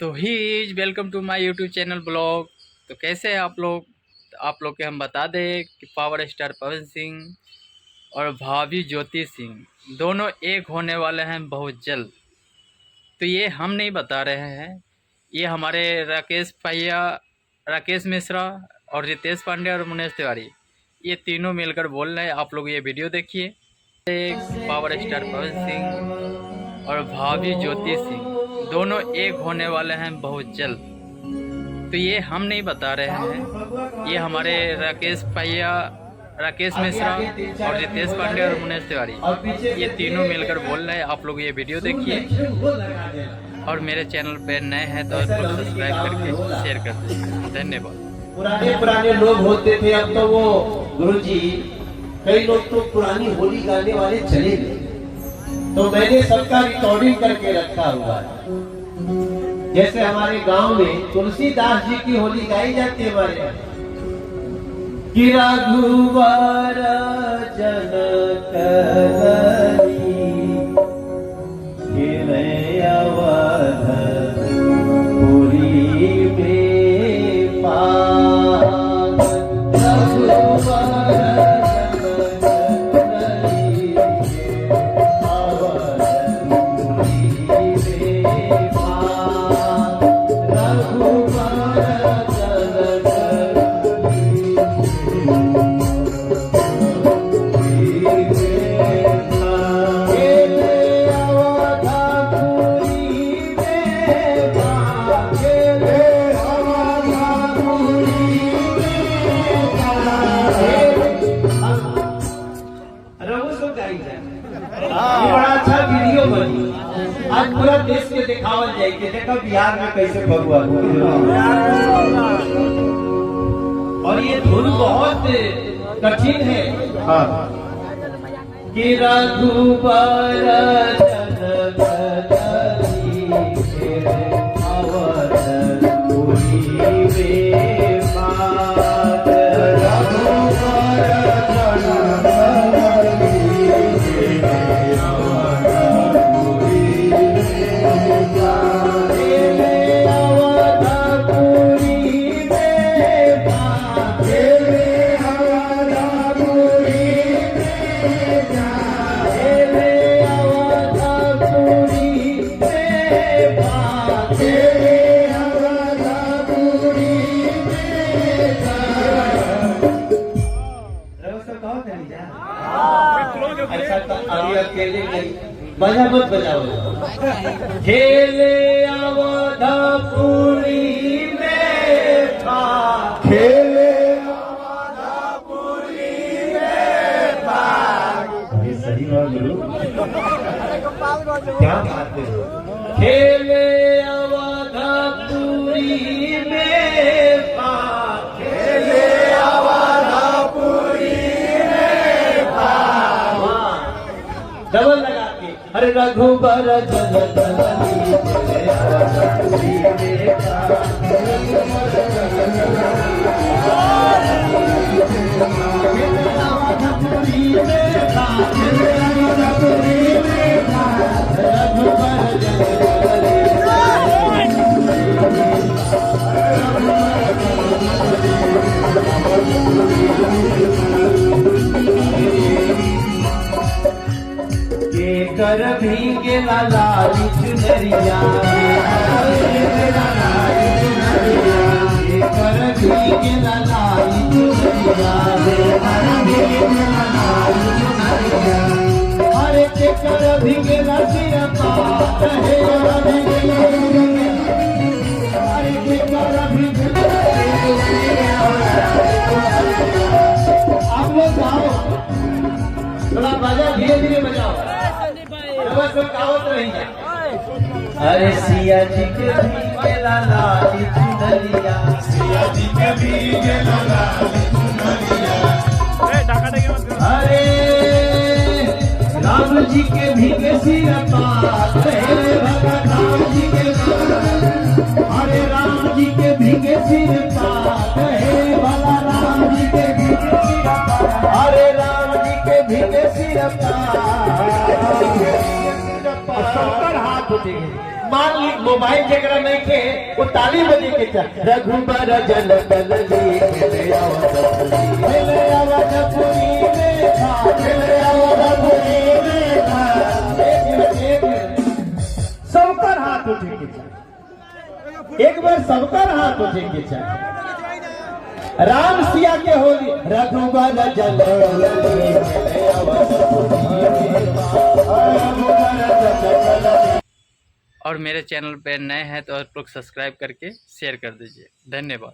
तो ही welcome to my YouTube channel blog. तो कैसे हैं आप लोग? तो आप लोग के हम बता दें कि पावर स्टार पवन सिंह और भाभी ज्योति सिंह दोनों एक होने वाले हैं बहुत जल्द। तो ये हम नहीं बता रहे हैं, ये हमारे राकेश भैया, राकेश मिश्रा और रितेश पांडे और मुनेश तिवारी, ये तीनों मिलकर बोल रहे हैं। आप लोग ये वीडियो देखिए। पावर स्टार पवन सिंह और भाभी ज्योति सिंह दोनों एक होने वाले हैं बहुत जल्द। तो ये हम नहीं बता रहे हैं, ये हमारे राकेश भैया, राकेश मिश्रा और रितेश पांडे और मुनेश तिवारी, ये तीनों मिलकर बोल रहे हैं। आप लोग ये वीडियो देखिए और मेरे चैनल पे नए हैं तो सब्सक्राइब करके शेयर कर दें। धन्यवाद। पुराने लोग होते थे, अब तो वो गुरुजी कई लोग तो पुरानी होली गाने वाले चले गए, तो मैंने सबका रिकॉर्डिंग करके रखा हुआ है। जैसे हमारे गांव में तुलसीदास जी की होली गाई जाती है हमारे यहाँ, कि रघुवर जनक अवध पुरी में पावन रघुवर बड़ा अच्छा वीडियो बनी, आज पूरा देश में दिखावल जाए कि देखो बिहार में कैसे भगवा। और ये धुन बहुत कठिन है। कि रघुबर बजा मत बजाओ। खेले अवधपुरी में था, खेले अवधपुरी में था। ये सही बात गुरु, क्या बात है। खेले अवधपुरी में था, खेले अवधपुरी में था। डबल लगा अरे रघुबर कर भीगे लाली चुनरिया, कर भीगे लाली चुनरिया, अरे कर भीगे सिर पात है, अरे कर भीगे। आप लोग गाओ, थोड़ा बजा धीरे धीरे बजाओ, अरे सिया जी के भीगे लाली चुनरिया, सिया जी के भीगे लाली चुनरिया, अरे राम जी के भीगे सिर पात है, राम जी के, अरे राम जी के भीगे सिर पात है, भला राम जी के भीगे सिर पात, अरे राम जी के भीगे सिर पात। 70 हाथ उठेंगे। मान ली मोबाइल जगह नहीं के वो ताली बजे के चा रघुबर जन तल खेले आवाज पूरी देखा खेले आवाज पूरी देखा। एक सबकर हाथ उठे के चाहे, एक बार सबकर हाथ उठे के चाहे। राम सिया के होली रघुबर जन खेले आवाज पूरी देखा। और मेरे चैनल पे नए हैं तो आप लोग सब्सक्राइब करके शेयर कर दीजिए। धन्यवाद।